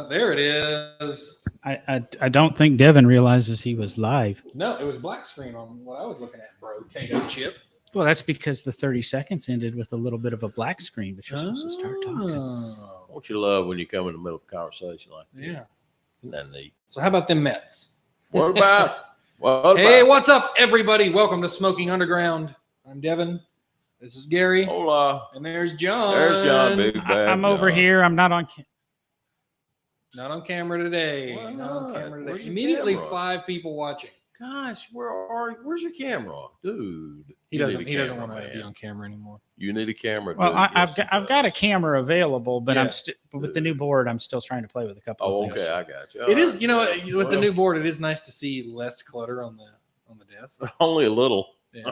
There it is. I don't think Devin realizes he was live. No, it was black screen on what I was looking at, bro. Potato chip. Well, that's because the 30 seconds ended with a little bit of a black screen, but you're supposed to start talking. Don't you love when you come in the middle of a conversation like that? Yeah. Isn't that neat? So how about them Mets? What about? Hey, what's up, everybody? Welcome to Smoking Underground. I'm Devin. This is Gary. Hola. And there's John. There's John, big bad I'm over John. here. I'm not on. Not on camera today. Why Not on not? camera today. Where's your Immediately camera? 5 people watching. Gosh, where's your camera, dude? He You doesn't. need a He doesn't camera, want to man. be on camera anymore. You need a camera. Well, dude. I've Yes, got a camera available, but Yeah. I'm still with the new board. I'm still trying to play with a couple Oh, of things. okay, I got you. It is, All you know, right. with the Well, new board, it is nice to see less clutter on the desk. only a little. Yeah.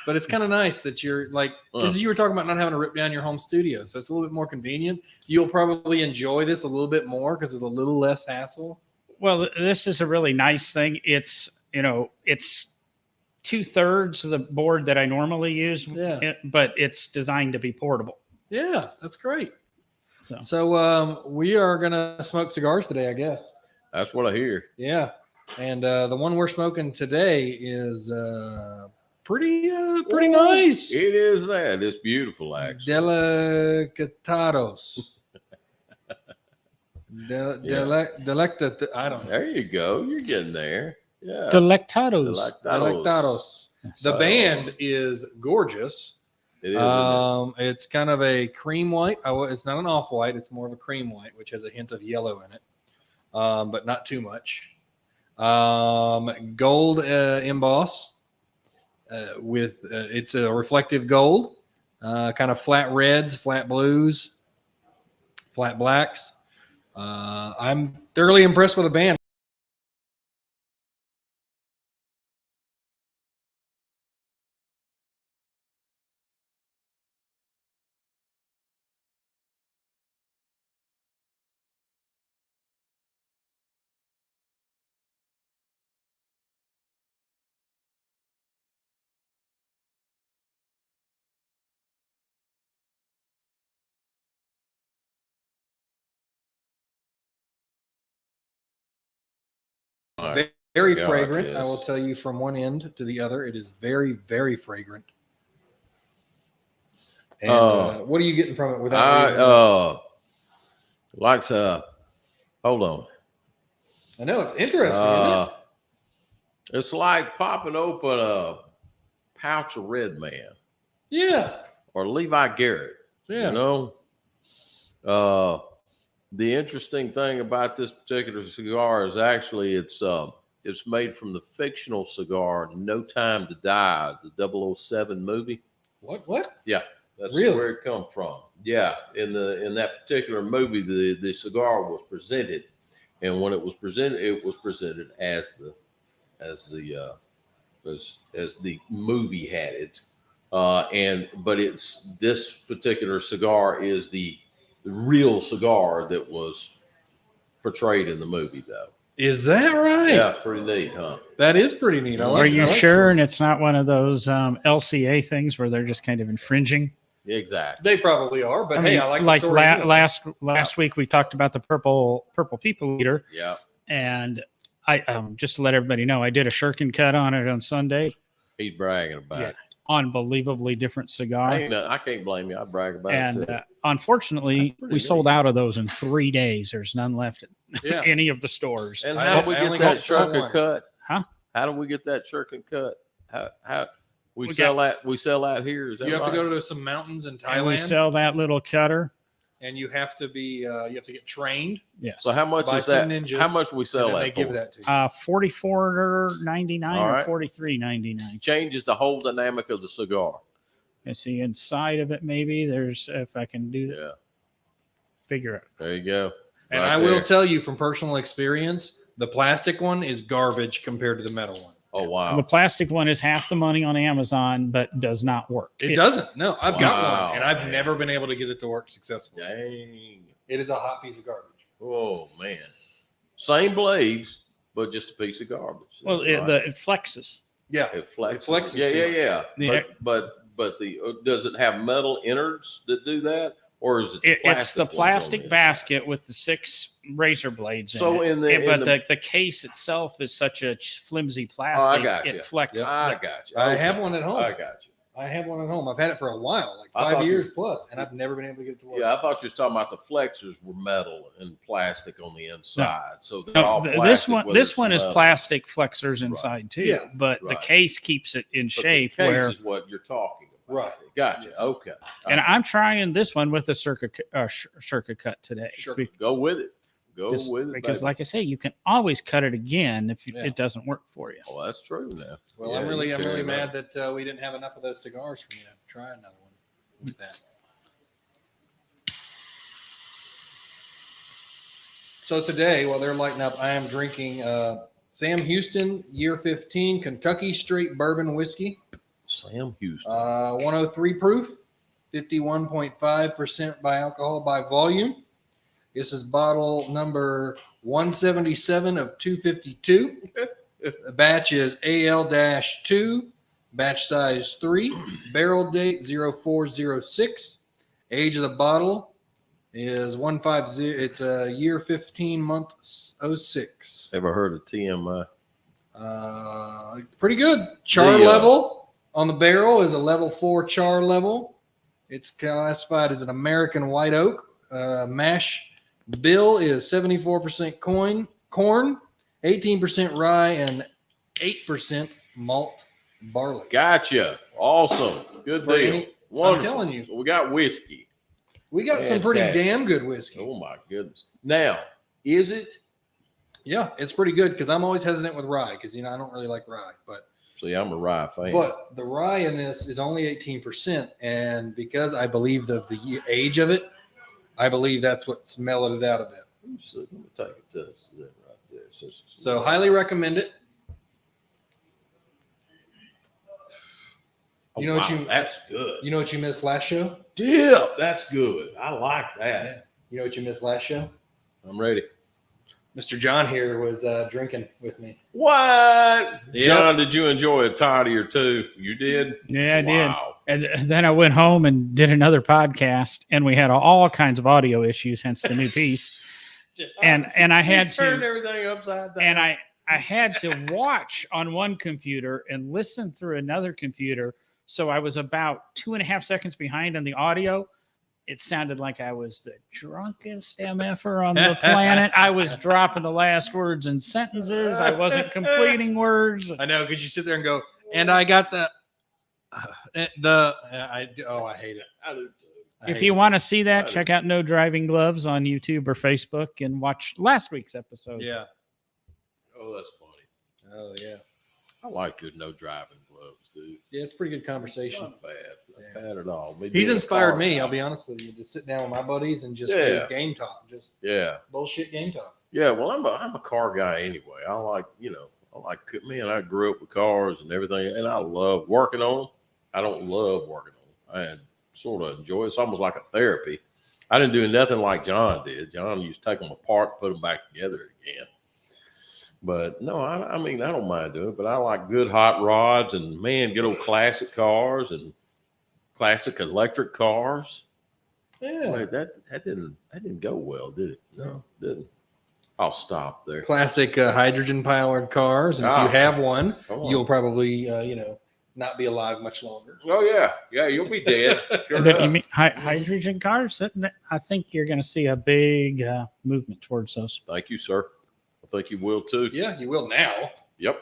But it's kind of nice that you're like, because you were talking about not having to rip down your home studio, so it's a little bit more convenient. You'll probably enjoy this a little bit more because it's a little less hassle. Well, this is a really nice thing. It's 2/3 of the board that I normally use, Yeah. but it's designed to be portable. Yeah, that's great. So So we are gonna smoke cigars today, I guess. That's what I hear. Yeah, and the one we're smoking today is pretty nice. It is that. It's beautiful, actually. Delicatados. Delecta. I don't know. There you go. You're getting there. Yeah. Delectados. Delectados. The band is gorgeous. It is. Isn't It's kind of a cream white. It's not an off white. It's more of a cream white, which has a hint of yellow in it, but not too much. Gold emboss with it's a reflective gold, kind of flat reds, flat blues, flat blacks. I'm thoroughly impressed with the band. All right. Very Yeah, fragrant. it I will is. tell you from one end to the other, it is very, very fragrant. And what are you getting from it without? Hold on. I know it's interesting. Isn't it? It's like popping open a pouch of Red Man Yeah, or Levi Garrett. yeah. You know, the interesting thing about this particular cigar is actually it's made from the fictional cigar No Time to Die, the 007 movie. What? Yeah, that's Really? where it come from. Yeah, in that particular movie, the cigar was presented, and when it was presented as the movie had it, but it's this particular cigar is the real cigar that was portrayed in the movie, though. Is that right? Yeah, pretty neat, huh? That is pretty neat. I like Are it. you I like sure? it. And it's not one of those LCA things where they're just kind of infringing. Exactly. They probably are, but I hey, mean, I like like the story anyway. last week we talked about the purple people eater, Yeah. and I just to let everybody know, I did a shirkin cut on it on Sunday. He's bragging about Yeah. it. Unbelievably different cigar. I can't blame you. I brag about it And too. Unfortunately, That's pretty we sold neat. out of those in 3 days. There's none left in Yeah. any of the stores. And I how did we only get that got one. shirkin cut? Huh? How do we get that shirkin cut? How we We sell that? We sell that here. Is that You have to right? go to some mountains in And we Thailand, sell that little cutter. and you have to get trained. Yes. So how much by is that? some ninjas, How much we sell and then that they for? give that to you. $44.99 All or right. $43.99. Changes the whole dynamic of the cigar. I see inside of it. Maybe there's if I can do that. Yeah. Figure it. There you go. And Right I will there. tell you from personal experience, the plastic one is garbage compared to the metal one. Oh wow. The plastic one is half the money on Amazon, but does not work. It doesn't. No, I've got Wow, one, and I've man. never been able to get it to work successfully. Dang. It is a hot piece of garbage. Oh man. Same blades, but just a piece of garbage. Well, Right. it flexes. Yeah, It flexes. It flexes Yeah, too yeah, much. yeah. Yeah. But does it have metal innards that do that, or is it? It's the ones on plastic inside? basket with the 6 razor blades. So in in the, it. in But the case itself is such a flimsy plastic. oh, I got you. It flexes. I got you. I have one at home. I got you. I have one at home. I've had it for a while, like I 5 thought years plus, and I've never been able to get it to work. Yeah, I thought you was talking about the flexors were metal and plastic on the inside. So they're No, all this plastic, one, whether this it's one is metal. plastic flexors inside too. Yeah, but the right. case keeps it in But shape. the case Where is what you're talking about. Right. Gotcha. Yes. Okay. and I'm trying this one with a circa cut today. Sure. Go with it. Go Just with it. because, baby. like I say, you can always cut it again if Yeah. it doesn't work for you. Oh, that's true now. Well, Yeah, I'm you really carry mad that we didn't have enough of those cigars for me to try another one with that. So today, while they're lighting up, I am drinking Sam Houston Year 15 Kentucky Straight Bourbon Whiskey, Sam Houston. 103 proof, 51.5% by alcohol by volume. This is bottle number 177 of 252. The batch is AL-2, batch size 3, barrel date 0406. Age of the bottle is 150. It's a year 15 month 06. Ever heard of TMI? Pretty good. Char The, level on the barrel is a level 4 char level. It's classified as an American white oak. Mash bill is 74% corn, 18% rye, and 8% malt barley. Gotcha. Awesome. Good For deal. any- Wonderful. I'm telling you. So we got whiskey. We got some pretty Fantastic. damn good whiskey. Oh my goodness. Now, is it? Yeah, it's pretty good because I'm always hesitant with rye because I don't really like rye, but See, I'm a rye fan. the rye in this is only 18%, and because I believe of the age of it, I believe that's what's mellowed it out a bit. Let me take a test of that right there. So highly recommend it. Oh, You know what wow, you- that's good. You know what you missed last show? Dip, that's good. I like that. You know what you missed last show? I'm ready. Mr. John here was drinking with me. What? Yep. John, did you enjoy a toddy or two? You did? Yeah, I did. Wow. And then I went home and did another podcast, and we had all kinds of audio issues, hence the new piece. And I had You turned to, everything upside down. and I had to watch on one computer and listen through another computer. So I was about 2.5 seconds behind on the audio. It sounded like I was the drunkest MFer on the planet. I was dropping the last words in sentences. I wasn't completing words. I know because you sit there and go, and I got I hate it. I do too. I If hate you it. want to see that, check out No Driving Gloves on YouTube or Facebook and watch last week's episode. Yeah. Oh, that's funny. Oh yeah. I like good no driving gloves, dude. Yeah, it's a pretty good conversation. Not bad. Not Yeah. bad at all. Me He's being a inspired car me. guy. I'll be honest with you, to sit down with my buddies and just Yeah. do game talk, just Yeah. bullshit game talk. Yeah. Well, I'm a car guy anyway. I like I grew up with cars and everything, and I love working on them. I don't love working on them. I sort of enjoy it. It's almost like a therapy. I didn't do nothing like John did. John used to take them apart, put them back together again. But no, I mean, I don't mind doing it, but I like good hot rods and man, good old classic cars and classic electric cars. Yeah. Wait, that didn't go well, did it? No, it didn't. I'll stop there. Classic hydrogen powered cars, and if you have one, Come on. you'll probably not be alive much longer. Oh yeah, you'll be dead. Sure But you enough. mean hydrogen cars? I think you're going to see a big movement towards those. Thank you, sir. I think you will too. Yeah, you will now. Yep.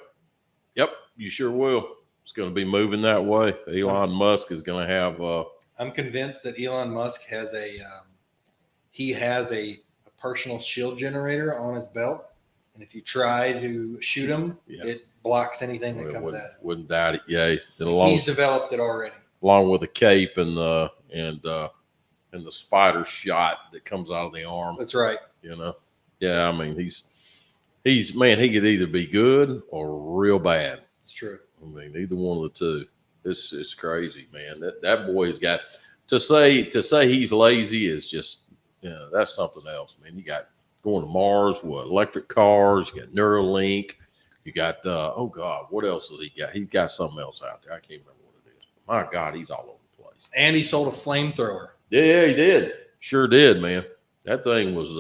You sure will. It's going to be moving that way. Elon Musk is going to have. I'm convinced that Elon Musk has a personal shield generator on his belt, and if you try to shoot him, Yeah. it blocks anything that comes at it. Wouldn't doubt it. Yeah, He's developed it already. along with the cape and the spider shot that comes out of the arm. That's right. Yeah. I mean, he's man. He could either be good or real bad. It's true. I mean, either one of the two. This is crazy, man. That boy's got to say he's lazy is just that's something else, man. You got going to Mars, electric cars, you got Neuralink, you got oh God, what else has he got? He's got something else out there. I can't remember what it is. My God, he's all over the place. And he sold a flamethrower. Yeah, he did. Sure did, man. That thing was,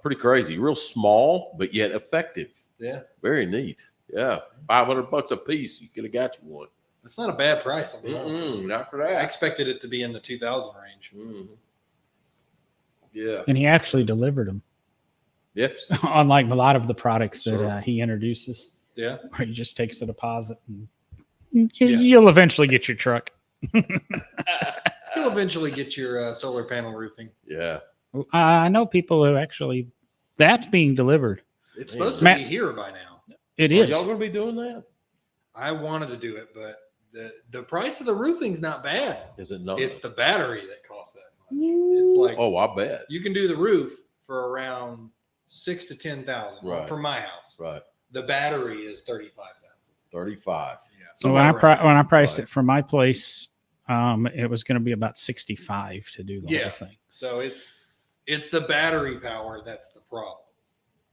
pretty crazy. Real small, but yet effective. Yeah. Very neat. Yeah. $500 a piece. You could have got you one. That's not a bad price. I'll be honest with you. Not for I that. expected it to be in the 2000 range. Yeah. And he actually delivered them, Yes. unlike a lot of the products that Sure. he introduces, Yeah. where he just takes a deposit and Yeah. you'll eventually get your truck. You'll eventually get your solar panel roofing. Yeah. I know people who actually, that's being delivered. It's supposed to Matt- be here by now. It Are is. y'all going to be doing that? I wanted to do it, but the price of the roofing's not bad. Is it not? It's the battery that costs that much. It's like, Oh, I bet. you can do the roof for around 6,000 to 10,000 Right. for my house. Right. The battery is 35,000. 35. Yeah. So when I priced Right. it for my place, it was going to be about 65 to do the Yeah. whole thing. So it's the battery power that's the problem.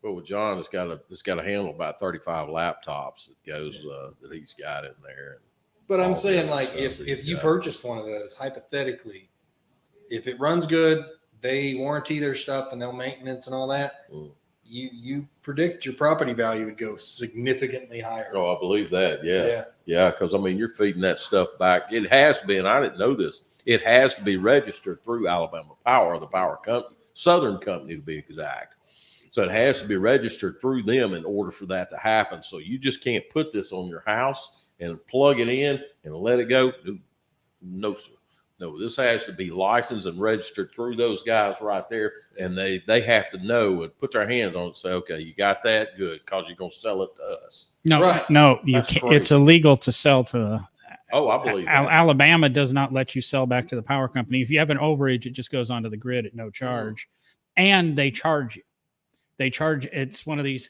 But with John, it's got to handle about 35 laptops that goes that he's got in there. But All I'm the saying, other like, stuff if that if he's you got. purchased one of those, hypothetically, if it runs good, they warranty their stuff and they'll maintenance and all that. Mm. You predict your property value would go significantly higher. Oh, I believe that. Yeah. Because I mean, you're feeding that stuff back. It has to be, and I didn't know this. It has to be registered through Alabama Power, the power company, Southern Company to be exact. So it has to be registered through them in order for that to happen. So you just can't put this on your house and plug it in and let it go. No, sir. No, this has to be licensed and registered through those guys right there. And they have to know and put their hands on it and say, okay, you got that? Good, because you're going to sell it to us. No, Right. no, you That's can't. crazy. It's illegal to sell to. Oh, I believe that. Alabama does not let you sell back to the power company. If you have an overage, it just goes onto the grid at no charge, and they charge you. They charge. It's one of these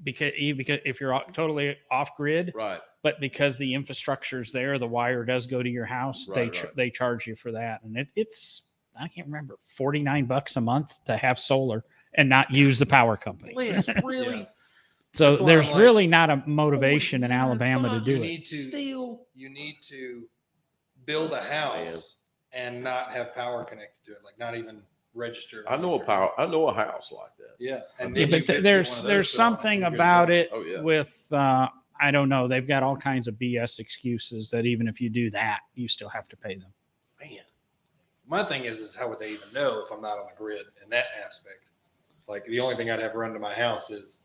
because if you're totally off grid, Right. but because the infrastructure's there, the wire does go to your house. Right. They charge you for that, and it's I can't remember $49 a month to have solar and not use the power company. Liz, really? Yeah. So That's why there's I'm like, really not a motivation in Alabama to You do it. need to Still. you need to build a house and not have power connected to it, like not even registered. I know a house like that. Yeah, and Yeah, then but you get one there's of those there's set up, something you're good to about go. it Oh, yeah. with I don't know. They've got all kinds of BS excuses that even if you do that, you still have to pay them. Man, my thing is how would they even know if I'm not on the grid in that aspect? Like the only thing I'd have run to my house is,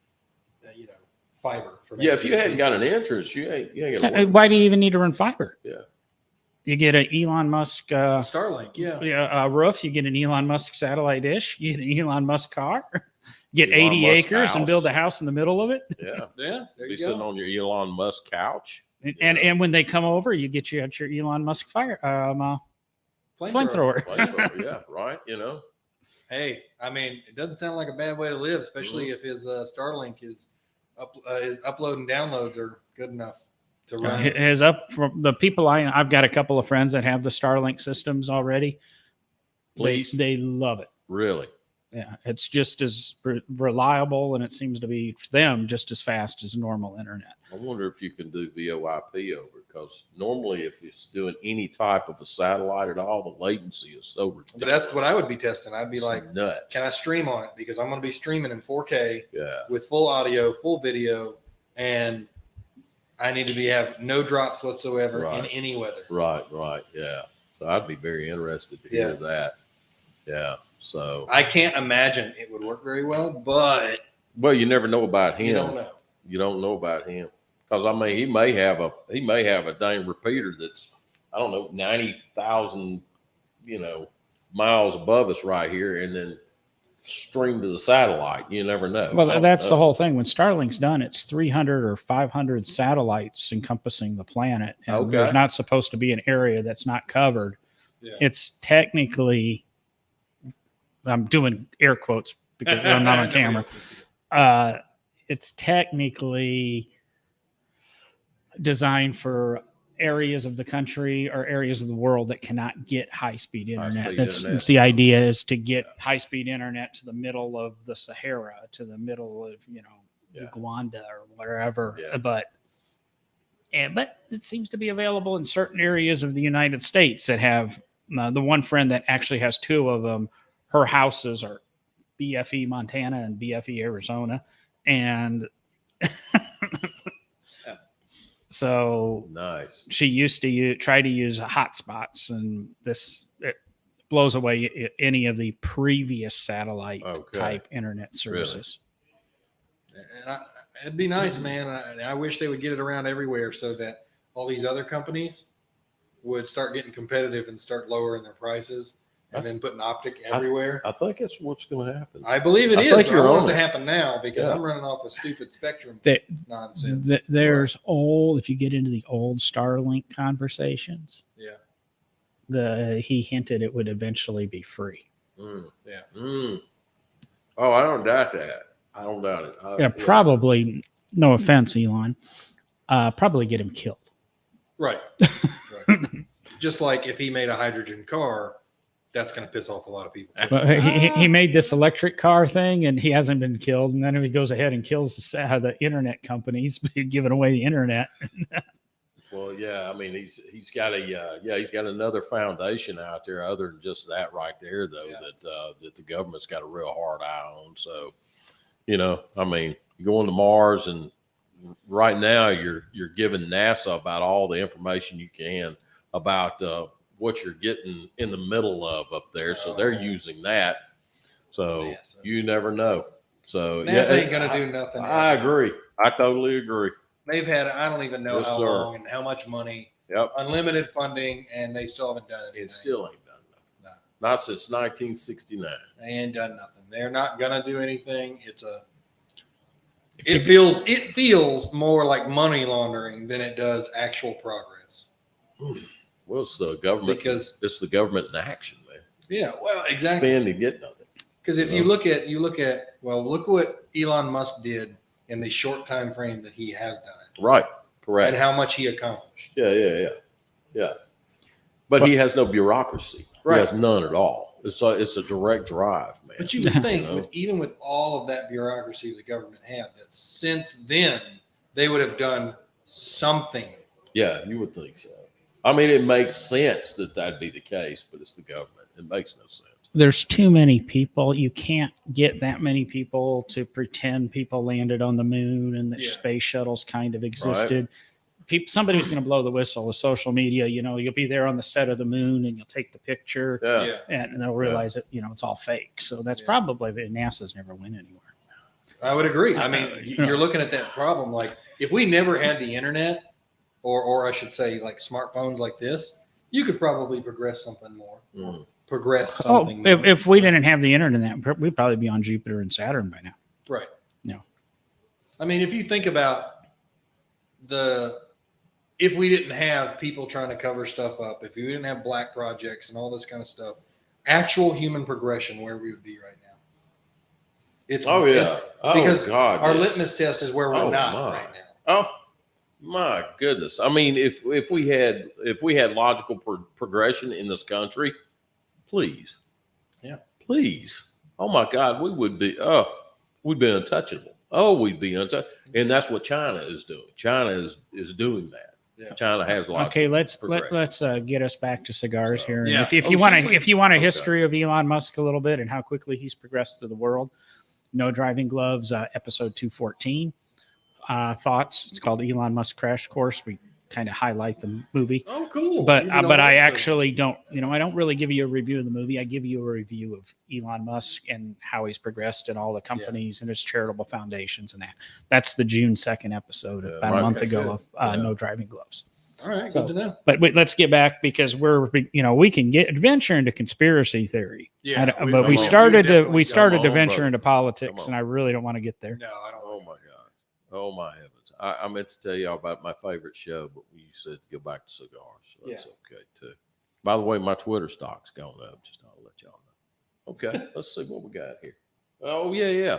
fiber. For Yeah, if you hadn't got an entrance, you ain't gonna work. Why do you even need to run fiber? Yeah. You get an Elon Musk Starlink, yeah. roof. You get an Elon Musk satellite dish. You get an Elon Musk car. Get Elon 80 Musk acres house. and build a house in the middle of it. Yeah. Yeah, there Be you sitting go. on your Elon Musk couch. And when they come over, you get your Elon Musk flamethrower. Flamethrower, yeah, right. Hey, I mean, it doesn't sound like a bad way to live, especially if his Starlink his upload and downloads are good enough to run. His up from the people I've got a couple of friends that have the Starlink systems already. Please. They love it. Really. Yeah, it's just as reliable, and it seems to be for them just as fast as normal internet. I wonder if you can do VoIP over it, because normally if it's doing any type of a satellite at all, the latency is so ridiculous. But that's what I would be testing. I'd be It's like, nuts. can I stream on it? Because I'm going to be streaming in 4K Yeah. with full audio, full video, and I need to have no drops whatsoever in Right. any weather. Right. Yeah. So I'd be very interested to hear that. Yeah. So, I can't imagine it would work very well, but well, you never know about him. you don't know. You don't know about him, because I mean, he may have a dang repeater that's, I don't know, 90,000, miles above us right here, and then stream to the satellite. You never know. Well, that's the whole thing. When Starlink's done, it's 300 or 500 satellites encompassing the planet. And Okay. there's not supposed to be an area that's not covered. Yeah. It's technically, I'm doing air quotes because I'm not on Nobody camera. else can see it. It's technically designed for areas of the country or areas of the world that cannot get high-speed internet. High-speed internet. It's the idea is to get high-speed internet to the middle of the Sahara, to the middle of Uganda or wherever. Yeah. But it seems to be available in certain areas of the United States that have the one friend that actually has two of them, her houses are BFE Montana and BFE Arizona, and so Nice. she used to try to use hotspots, and it blows away any of the previous satellite type internet services. And it'd be nice, man. I wish they would get it around everywhere so that all these other companies would start getting competitive and start lowering their prices and then putting optic everywhere. I think that's what's going to happen. I believe it is. Think But you're I want on it to it. happen now because I'm running off the stupid Spectrum nonsense. There's if you get into the old Starlink conversations, he hinted it would eventually be free. Yeah. Oh, I don't doubt that. I don't doubt it. Probably, no offense, Elon, probably get him killed. Right. Just like if he made a hydrogen car, that's going to piss off a lot of people too. But he made this electric car thing, and he hasn't been killed. And then he goes ahead and kills the internet companies, giving away the internet. Well, yeah, I mean, he's got he's got another foundation out there other than just that right there, though, that the government's got a real hard eye on. So, I mean, you're going to Mars, and right now you're giving NASA about all the information you can about what you're getting in the middle of up there. So they're using that. So you never know. So NASA ain't going to do nothing. I agree. I totally agree. They've had, I don't even know how long and how much money, unlimited funding, and they still haven't done anything. It still ain't done nothing. No. Not since 1969. They ain't done nothing. They're not going to do anything. It feels more like money laundering than it does actual progress. Well, it's the government. Because it's the government in action, man. Yeah, well, exactly. Spend and get nothing. Because if you look at look what Elon Musk did in the short time frame that he has done it. Right. Correct. And how much he accomplished. Yeah. But he has no bureaucracy. Right. He has none at all. It's a direct drive, man. But you would think, even with all of that bureaucracy the government had, that since then they would have done something. Yeah, you would think so. I mean, it makes sense that that'd be the case, but it's the government. It makes no sense. There's too many people. You can't get that many people to pretend people landed on the moon and that space shuttles kind of existed. Right. Somebody's going to blow the whistle with social media. You'll be there on the set of the moon and you'll take the picture and they'll realize that, it's all fake. So that's probably NASA's never went anywhere. I would agree. I mean, you're looking at that problem. Like if we never had the internet, or I should say like smartphones like this, you could probably progress something more. Progress something. If we didn't have the internet, we'd probably be on Jupiter and Saturn by now. Right. No. I mean, if you think about if we didn't have people trying to cover stuff up, if we didn't have black projects and all this kind of stuff, actual human progression, where we would be right now. Because our litmus test is where we're not right now. Oh my goodness! I mean, if we had logical progression in this country, please, please. Oh my God, we'd be untouchable. We'd be untouchable, and that's what China is doing. China is doing that. Yeah. China has a lot. Okay, let's get us back to cigars here. Yeah. If you want a history of Elon Musk a little bit and how quickly he's progressed through the world, No Driving Gloves, episode 214. Thoughts. It's called Elon Musk Crash Course. We kind of highlight the movie. Oh, cool. But I actually don't, I don't really give you a review of the movie. I give you a review of Elon Musk and how he's progressed and all the companies and his charitable foundations and that. That's the June 2nd episode about a month ago of No Driving Gloves. All right, good to know. But wait, let's get back because we can adventure into conspiracy theory. Yeah, but we started to venture into politics, and I really don't want to get there. No, I don't. Oh my God. Oh my heavens. I meant to tell y'all about my favorite show, but you said go back to cigars. So that's okay too. By the way, my Twitter stock's gone up. Just I'll let y'all know. Okay, let's see what we got here. Oh yeah.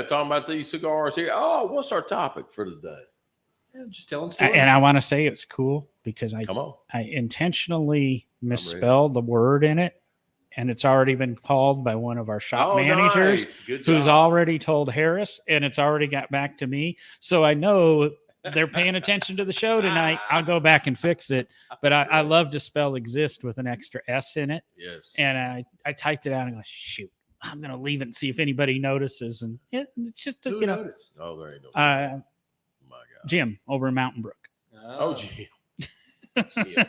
Talking about these cigars here. Oh, what's our topic for today? Yeah, just telling stories. And I want to say it's cool because I intentionally misspelled the word in it. And it's already been called by one of our shop managers who's already told Harris, and it's already got back to me. So I know they're paying attention to the show tonight. I'll go back and fix it. But I love to spell exist with an extra S in it. Yes. And I typed it out and go, shoot, I'm going to leave it and see if anybody notices. And yeah, it's just, Who you know, noticed? Oh, there ain't no. uh, My God. Jim over in Mountain Brook. Oh, Jim. Jim.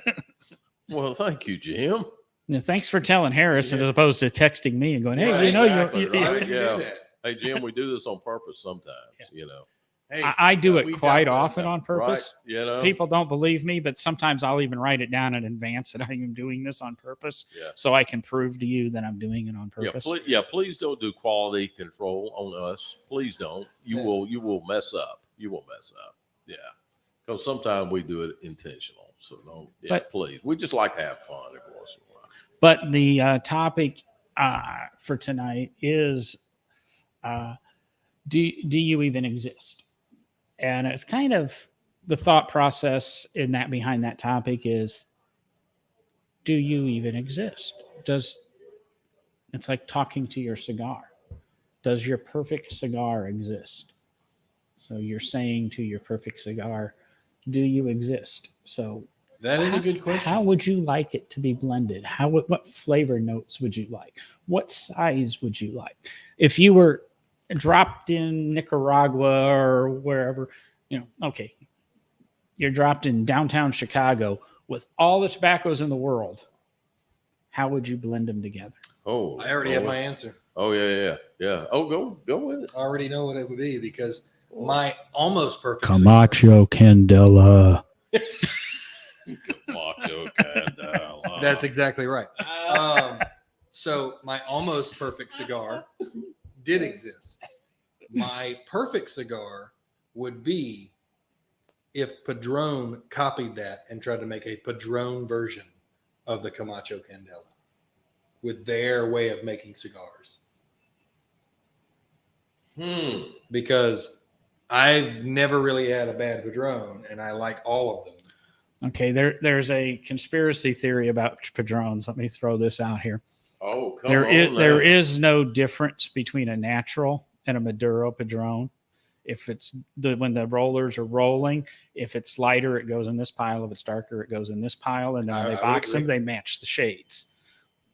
Well, thank you, Jim. Yeah, thanks for telling Harris as opposed to texting me and going, hey, Right, you know, exactly, you're, right. Why would you Yeah. do that? Hey, Jim, we do this on purpose sometimes, Yeah. you know. Hey, I do it weeds quite out there. often on purpose. Right? You know. People don't believe me, but sometimes I'll even write it down in advance that I am doing this on purpose, Yeah. so I can prove to you that I'm doing it on Yeah, purpose. please don't do quality control on us. Please don't. You will mess up. You will mess up. Yeah. Because sometimes we do it intentional. So don't, But- please. We just like to have fun every once in a while. But the topic for tonight is do you even exist? And it's kind of the thought process in that behind that topic is, do you even exist? It's like talking to your cigar. Does your perfect cigar exist? So you're saying to your perfect cigar, do you exist? So That is a good question. how would you like it to be blended? What flavor notes would you like? What size would you like? If you were dropped in Nicaragua or wherever, you know, okay, you're dropped in downtown Chicago with all the tobaccos in the world, how would you blend them together? Oh, I already have my answer. Oh, yeah. Oh, go with it. I already know what it would be because my almost perfect Camacho Candela. Camacho Candela. That's exactly right. So my almost perfect cigar did exist. My perfect cigar would be if Padron copied that and tried to make a Padron version of the Camacho Candela with their way of making cigars. Because I've never really had a bad Padron, and I like all of them. Okay, there's a conspiracy theory about Padrones. Let me throw this out here. Oh, come There on. there is no difference between a natural and a Maduro Padron. If it's when the rollers are rolling, if it's lighter, it goes in this pile. If it's darker, it goes in this pile. And then when they box them, they match the shades.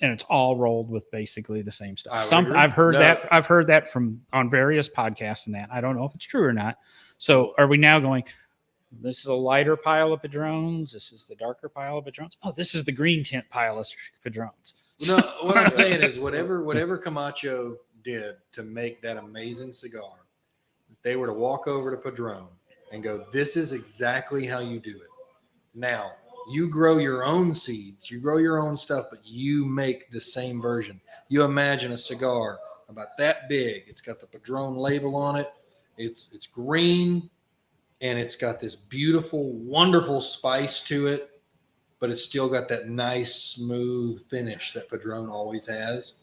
And it's all rolled with basically the same stuff. I've heard that from on various podcasts and that. I don't know if it's true or not. So are we now going, this is a lighter pile of Padrones, this is the darker pile of Padrones? Oh, this is the green tint pile of Padrones. No, what I'm saying is whatever Camacho did to make that amazing cigar, if they were to walk over to Padron and go, this is exactly how you do it. Now, you grow your own seeds, you grow your own stuff, but you make the same version. You imagine a cigar about that big. It's got the Padron label on it. It's green, and it's got this beautiful, wonderful spice to it. But it's still got that nice, smooth finish that Padron always has.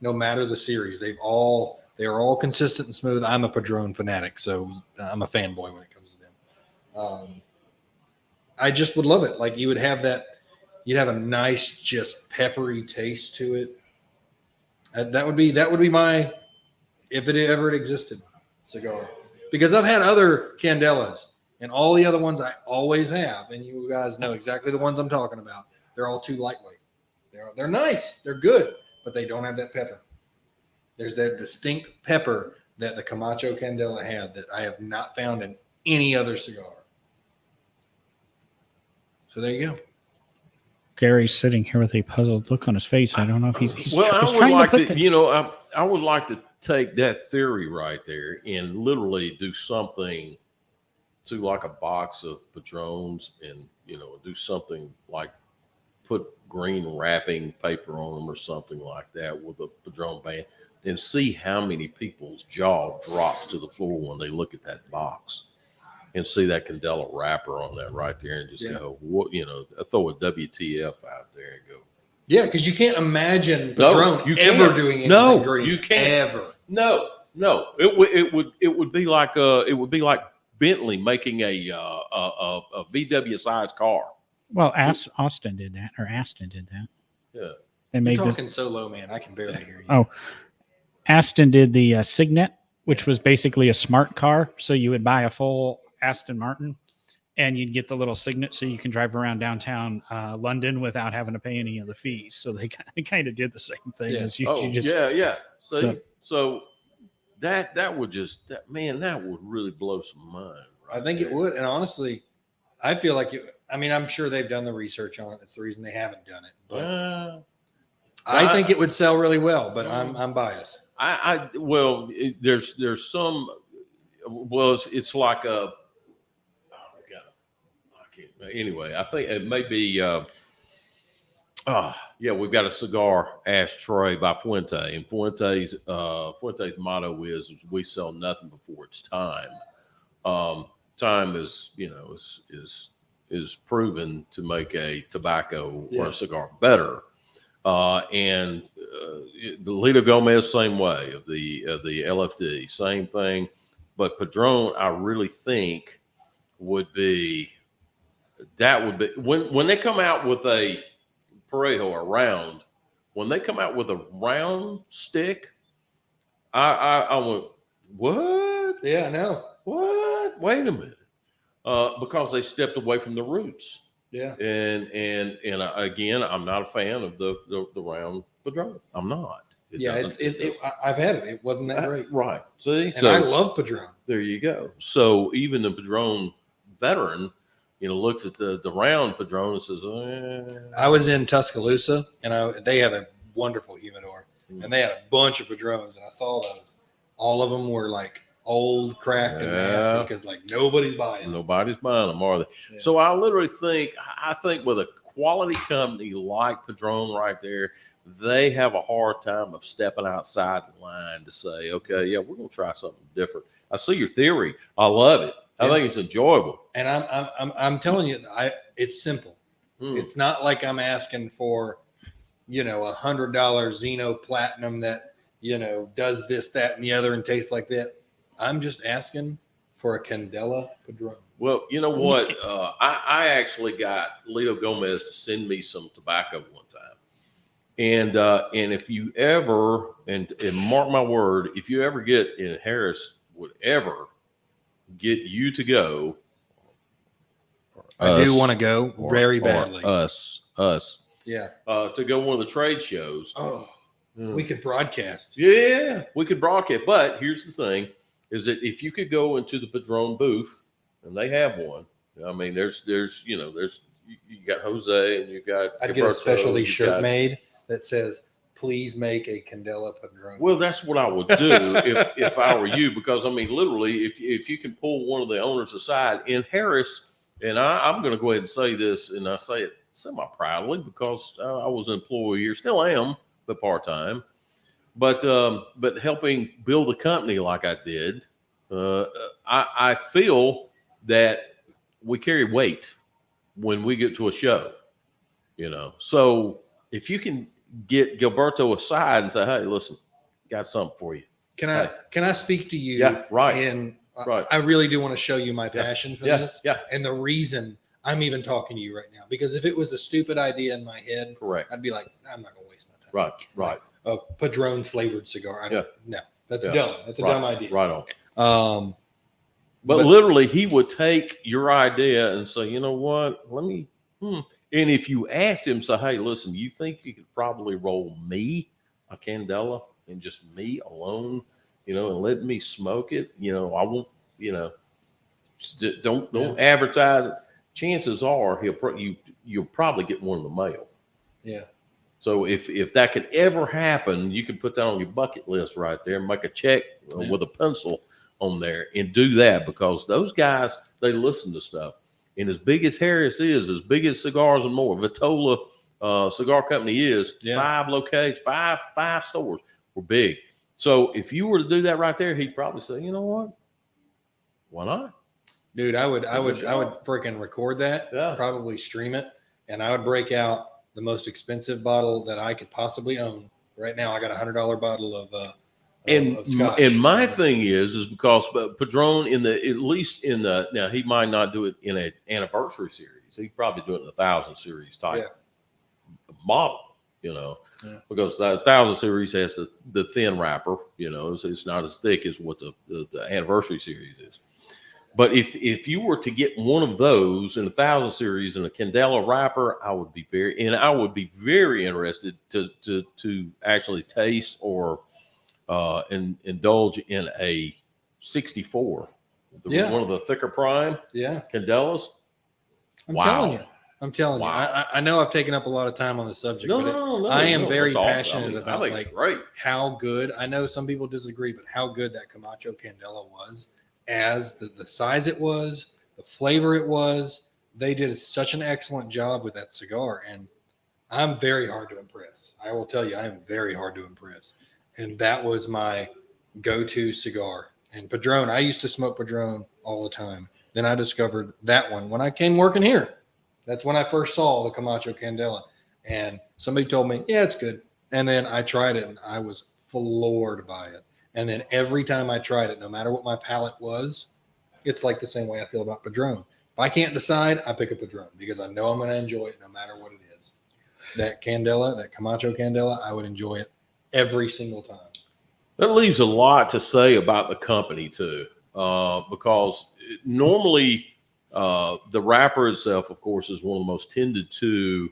No matter the series, they are all consistent and smooth. I'm a Padron fanatic, so I'm a fanboy when it comes to them. I just would love it. Like you would have that, you'd have a nice, just peppery taste to it. That would be my, if it ever existed, cigar. Because I've had other Candelas. And all the other ones I always have, and you guys know exactly the ones I'm talking about. They're all too lightweight. They're nice, they're good, but they don't have that pepper. There's that distinct pepper that the Camacho Candela had that I have not found in any other cigar. So there you go. Gary's sitting here with a puzzled look on his face. I don't know if he's Well, he's I would trying like to, to I would like to take that theory right there and literally do something to like a box of Padrones and, do something like put green wrapping paper on them or something like that with a Padron band and see how many people's jaw drops to the floor when they look at that box and see that Candela wrapper on that right there and just go, what, throw a WTF out there and go. Yeah, because you can't imagine Padron ever doing anything green. You can't. Ever. No. It would be like Bentley making a VW size car. Well, Austin did that, or Aston did that. Yeah. They made You're talking so low, man. I can barely hear you. Oh, Aston did the Signet, which was basically a smart car. So you would buy a full Aston Martin, and you'd get the little signet so you can drive around downtown London without having to pay any of the fees. So they kind of did the same thing. Yeah. As you Oh, just, yeah. See, So- so that would just that would really blow some mind. I think it would. And honestly, I feel like I'm sure they've done the research on it. That's the reason they haven't done it. But I think it would sell really well, but I'm biased. There's some. Well, it's like a. Oh God, I can't. Anyway, I think it may be. We've got a cigar ashtray by Fuente, and Fuente's motto is "We sell nothing before it's time." Time is proven to make a tobacco or a cigar better. And the Lito Gomez, same way of the LFD, same thing. But Padron, I really think would be when they come out with a Parejo, a round. When they come out with a round stick, I went, what? Yeah, I know. What? Wait a minute. Because they stepped away from the roots. Yeah. And again, I'm not a fan of the round Padron. I'm not. I've had it. It wasn't that great. Right. See? And I love Padron. There you go. So even the Padron veteran, looks at the round Padron and says, I was in Tuscaloosa, and they have a wonderful humidor, and they had a bunch of Padrones, and I saw those. All of them were like old, cracked, and nasty because like nobody's buying them. Nobody's buying them, are they? Yeah. So I literally think with a quality company like Padron right there, they have a hard time of stepping outside the line to say, okay, yeah, we're going to try something different. I see your theory. I love it. I think it's enjoyable. And I'm telling you, it's simple. It's not like I'm asking for, $100 Xeno Platinum that, does this, that, and the other and tastes like that. I'm just asking for a Candela Padron. Well, you know what? I actually got Lito Gomez to send me some tobacco one time. And if you ever, and mark my word, if you ever get in Harris would ever get you to go. I do want to go very badly. Us. Yeah. To go one of the trade shows. Oh, we could broadcast. Yeah, we could broadcast. But here's the thing, is that if you could go into the Padron booth, and they have one. I mean, there's you got Jose and you got. I'd get a specialty shirt made that says, "Please make a Candela Padron." Well, that's what I would do if I were you, because I mean, literally, if you can pull one of the owners aside in Harris, and I'm going to go ahead and say this, and I say it semi-proudly because I was an employee here, still am, but part-time. But helping build a company like I did, I feel that we carry weight when we get to a show, So if you can get Gilberto aside and say, "Hey, listen, got something for you." Can I speak to you? Yeah, right. And right. I really do want to show you my passion for this. Yeah. And the reason I'm even talking to you right now, because if it was a stupid idea in my head, correct, I'd be like, I'm not going to waste my time. Right. A Padron flavored cigar. No, that's dumb. That's a dumb idea. Right on. But literally, he would take your idea and say, "You know what? Let me." And if you asked him, say, "Hey, listen, you think you could probably roll me a Candela and just me alone, and let me smoke it? I won't, don't advertise it." Chances are you'll probably get one in the mail. Yeah. So if that could ever happen, you can put that on your bucket list right there and make a check with a pencil on there and do that, because those guys, they listen to stuff. And as big as Harris is, as big as Cigars and More, Vitola Cigar Company is, 5 locations, five stores were big. So if you were to do that right there, he'd probably say, "You know what? Why not?" Dude, I would freaking record that, probably stream it, and I would break out the most expensive bottle that I could possibly own. Right now, I got $100 bottle of Scotch. And my thing is because Padron now he might not do it in an anniversary series. He'd probably do it in a 1,000 series type model, because the 1,000 series has the thin wrapper, so it's not as thick as what the anniversary series is. But if you were to get one of those in a 1000 series and a Candela wrapper, I would be very interested to actually taste or indulge in a 64. Yeah. One of the thicker prime Candelas. I'm Wow. telling you. I'm telling you. Wow. I know I've taken up a lot of time on the subject, but No, I am very that's awesome. passionate I about think like it's great. how good. I know some people disagree, but how good that Camacho Candela was, as the size it was, the flavor it was. They did such an excellent job with that cigar, and I'm very hard to impress. I will tell you, I am very hard to impress, and that was my go-to cigar. And Padron, I used to smoke Padron all the time. Then I discovered that one when I came working here. That's when I first saw the Camacho Candela. And somebody told me, yeah, it's good. And then I tried it and I was floored by it. And then every time I tried it, no matter what my palate was, it's like the same way I feel about Padron. If I can't decide, I pick a Padron because I know I'm going to enjoy it no matter what it is. That Candela, that Camacho Candela, I would enjoy it every single time. That leaves a lot to say about the company too, because normally the wrapper itself, of course, is one of the most tended to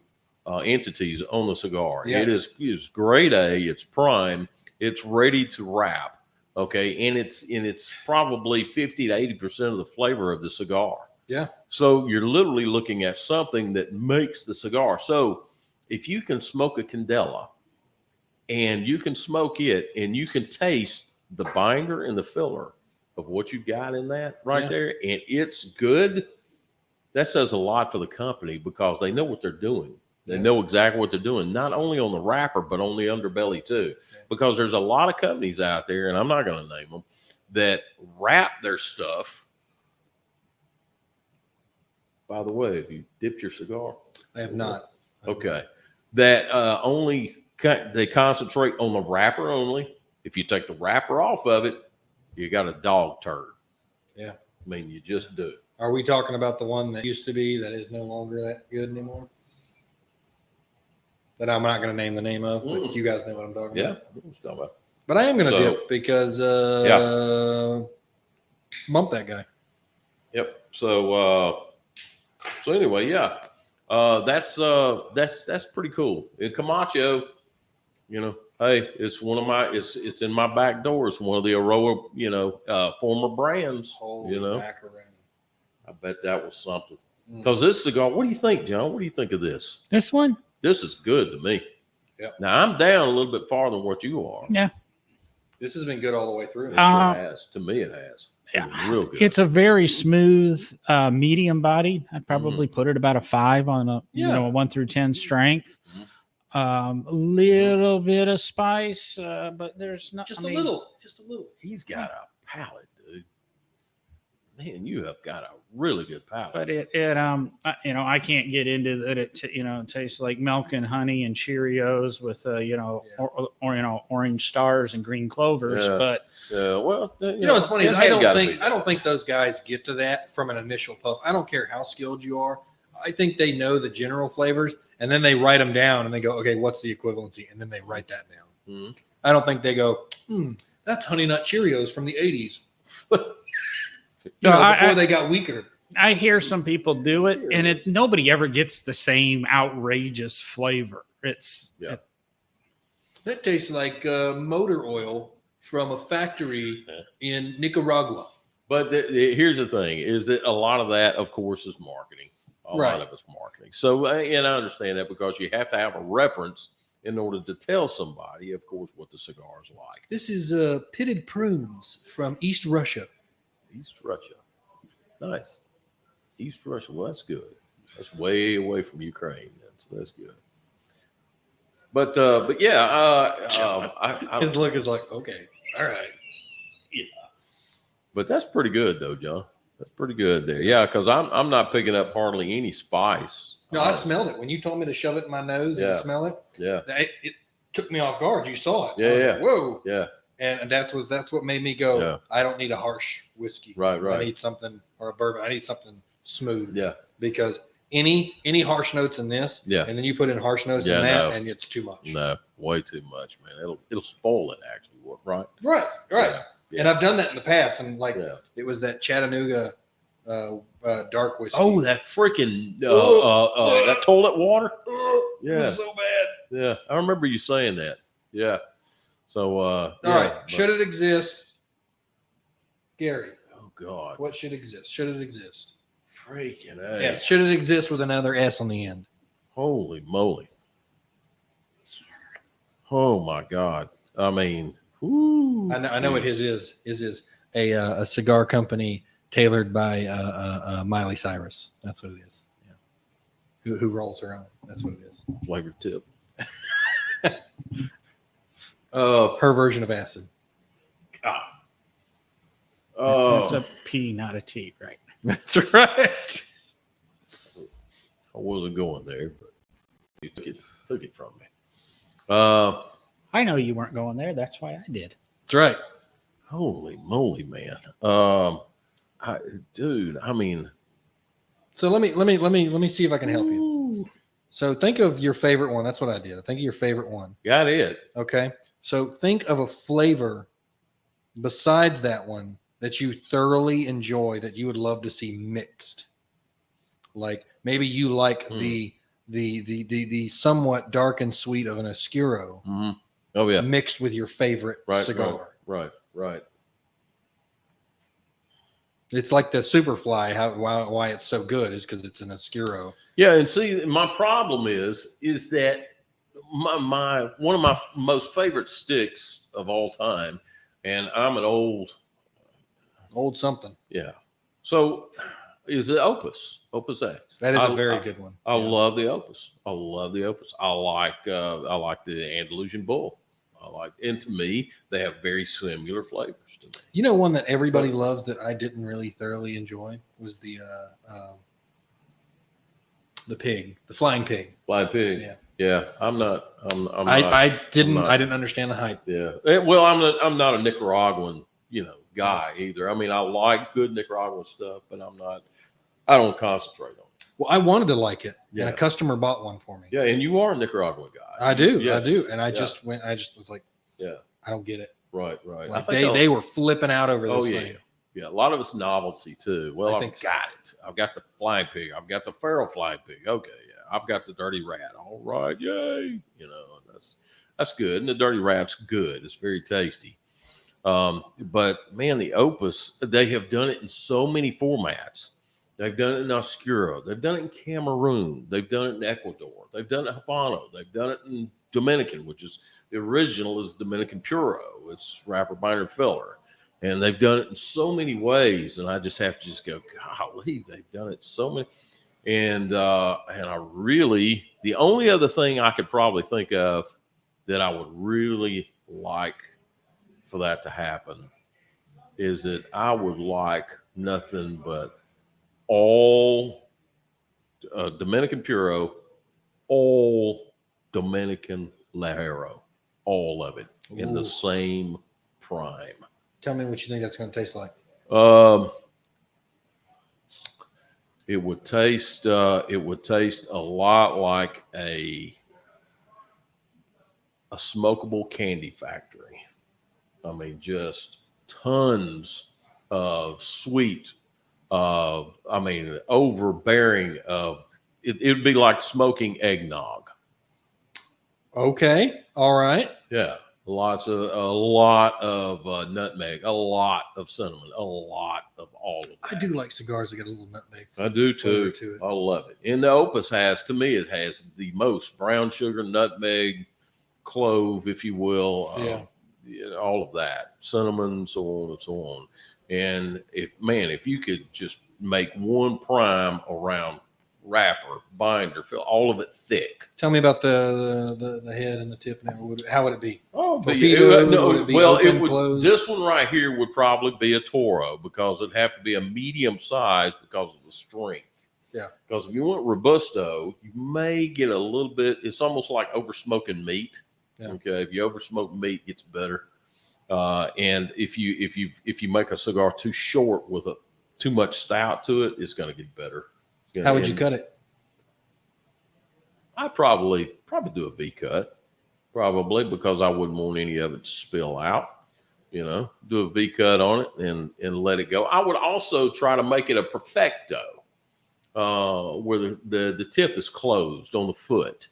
entities on the cigar. Yeah. It is grade A, it's prime, it's ready to wrap, okay, and it's probably 50 to 80% of the flavor of the cigar. Yeah. So you're literally looking at something that makes the cigar. So if you can smoke a Candela and you can smoke it and you can taste the binder and the filler of what you've got in that right there, and it's good, that says a lot for the company because they know what they're doing. They know exactly what they're doing, not only on the wrapper, but on the underbelly too. Because there's a lot of companies out there, and I'm not going to name them, that wrap their stuff. By the way, have you dipped your cigar? I have not. Okay. That they concentrate on the wrapper only. If you take the wrapper off of it, you got a dog turd. Yeah. I mean, you just do. Are we talking about the one that used to be that is no longer that good anymore? That I'm not going to name the name of, but you guys know what I'm talking about. Yeah. But I am going to dip because bump that guy. Yep. So anyway, that's pretty cool. And Camacho, hey, it's one of my it's in my back door. It's one of the Aroa, former brands. Holy macaroni. I bet that was something. Because this cigar, what do you think, John? What do you think of this? This one? This is good to me. Yeah. Now I'm down a little bit farther than what you are. Yeah. This has been good all the way through. It sure has. To me, it has. Yeah, real good. It's a very smooth, medium body. I'd probably put it about a 5 on a a 1 through 10 strength. A little bit of spice, but there's not Just a little. He's got a palate, dude. Man, you have got a really good palate. But I can't get into that. It tastes like milk and honey and Cheerios with orange stars and green clovers. Yeah. But what's funny is I don't think those guys get to that from an initial puff. I don't care how skilled you are. I think they know the general flavors and then they write them down and they go, okay, what's the equivalency? And then they write that down. I don't think they go, that's Honey Nut Cheerios from the 80s. Before they got weaker. I hear some people do it, and nobody ever gets the same outrageous flavor. That tastes like motor oil from a factory in Nicaragua. But here's the thing: is that a lot of that, of course, is marketing. A lot of it's marketing. So, and I understand that because you have to have a reference in order to tell somebody, of course, what the cigar is like. This is pitted prunes from East Russia. East Russia. Nice. East Russia. Well, that's good. That's way away from Ukraine. That's good. But yeah. His look is like, okay, all right. Yeah. But that's pretty good though, John. That's pretty good there. Yeah, because I'm not picking up hardly any spice. No, I smelled it. When you told me to shove it in my nose and smell it. Yeah. It took me off guard. You saw it. Yeah. Like, whoa. Yeah. And that's what made me go, I don't need a harsh whiskey. Right. I need something, or a bourbon. I need something smooth. Yeah. Because any harsh notes in this, and then you put in harsh notes in that, and it's too much. No, way too much, man. It'll spoil it, actually. Right. Right. Yeah. And I've done that in the past. And it was that Chattanooga dark whiskey. Oh, that freaking that toilet water. It Yeah. was so bad. Yeah, I remember you saying that. Yeah. So, All right. Should it exist? Gary, Oh God. what should exist? Should it exist? Freaking A. Yes. Should it exist with another S on the end? Holy moly. Oh my God. I mean, whoo, I know what geez. his is. His is a cigar company tailored by Miley Cyrus. That's what it is. Yeah. Who rolls her own. That's what it is. Flavored tip. Her version of acid. God. It's Oh, a P, not a T, right? That's right. I wasn't going there, but you took it from me. I know you weren't going there. That's why I did. That's right. Holy moly, man. I mean, So let me see if I can help you. So think of your favorite one. That's what I did. Think of your favorite one. got it. Okay. So think of a flavor besides that one that you thoroughly enjoy that you would love to see mixed. Like maybe you like the somewhat dark and sweet of an Oscuro Mm-hmm. Oh yeah, mixed with your favorite cigar. Right. It's like the Superfly. Why it's so good is because it's an Oscuro. Yeah, and see, my problem is that my one of my most favorite sticks of all time, and I'm an old something. yeah. So is the Opus X? That is a very good one. I love the Opus. I love the Opus. I like the Andalusian Bull. And to me, they have very similar flavors to me. You know, one that everybody loves that I didn't really thoroughly enjoy was the pig, the flying pig. Flying pig. Yeah. I'm not. I didn't understand the hype. Yeah. Well, I'm not a Nicaraguan, guy either. I mean, I like good Nicaraguan stuff, but I don't concentrate on it. Well, I wanted to like it, Yeah. and a customer bought one for me. Yeah, and you are a Nicaraguan guy. I do, Yes. I do, and I Yeah. just was like, Yeah. I don't get it. Right. Like they were flipping out over this thing. Yeah, a lot of it's novelty too. Well, I I've think so. got it. I've got the flying pig. I've got the feral flying pig. Okay, yeah. I've got the dirty rat. All right, yay! That's good. And the dirty rat's good. It's very tasty. But man, the Opus, they have done it in so many formats. They've done it in Oscuro. They've done it in Cameroon. They've done it in Ecuador. They've done it in Habano. They've done it in Dominican, which is the original is Dominican Puro. It's wrapper, binder, filler. And they've done it in so many ways. And I just have to go, golly, they've done it so many. And I really, the only other thing I could probably think of that I would really like for that to happen is that I would like nothing but all Dominican Puro, all Dominican Lajero, all of it in the same prime. Tell me what you think that's going to taste like. It would taste a lot like a smokable candy factory. I mean, just tons of sweet, overbearing of it would be like smoking eggnog. Okay. All right. Yeah. A lot of nutmeg, a lot of cinnamon, a lot of all of that. I do like cigars that get a little nutmeg. I do too. To it. I love it. And the Opus has the most brown sugar, nutmeg, clove, if you will. All of that, cinnamon, so on and so on. And if you could just make one prime around wrapper, binder, fill all of it thick. Tell me about the head and the tip. And how would it be? Oh, Torpedo? Would it be open, closed? This one right here would probably be a Toro because it'd have to be a medium size because of the strength. Yeah. Because if you want Robusto, you may get a little bit. It's almost like over smoking meat. Yeah. Okay, if you over smoke meat, it's better. And if you make a cigar too short with too much stout to it, it's going to get better. How would you cut it? I'd probably do a V cut, probably because I wouldn't want any of it to spill out. You know, do a V cut on it and let it go. I would also try to make it a perfecto, where the tip is closed on the foot,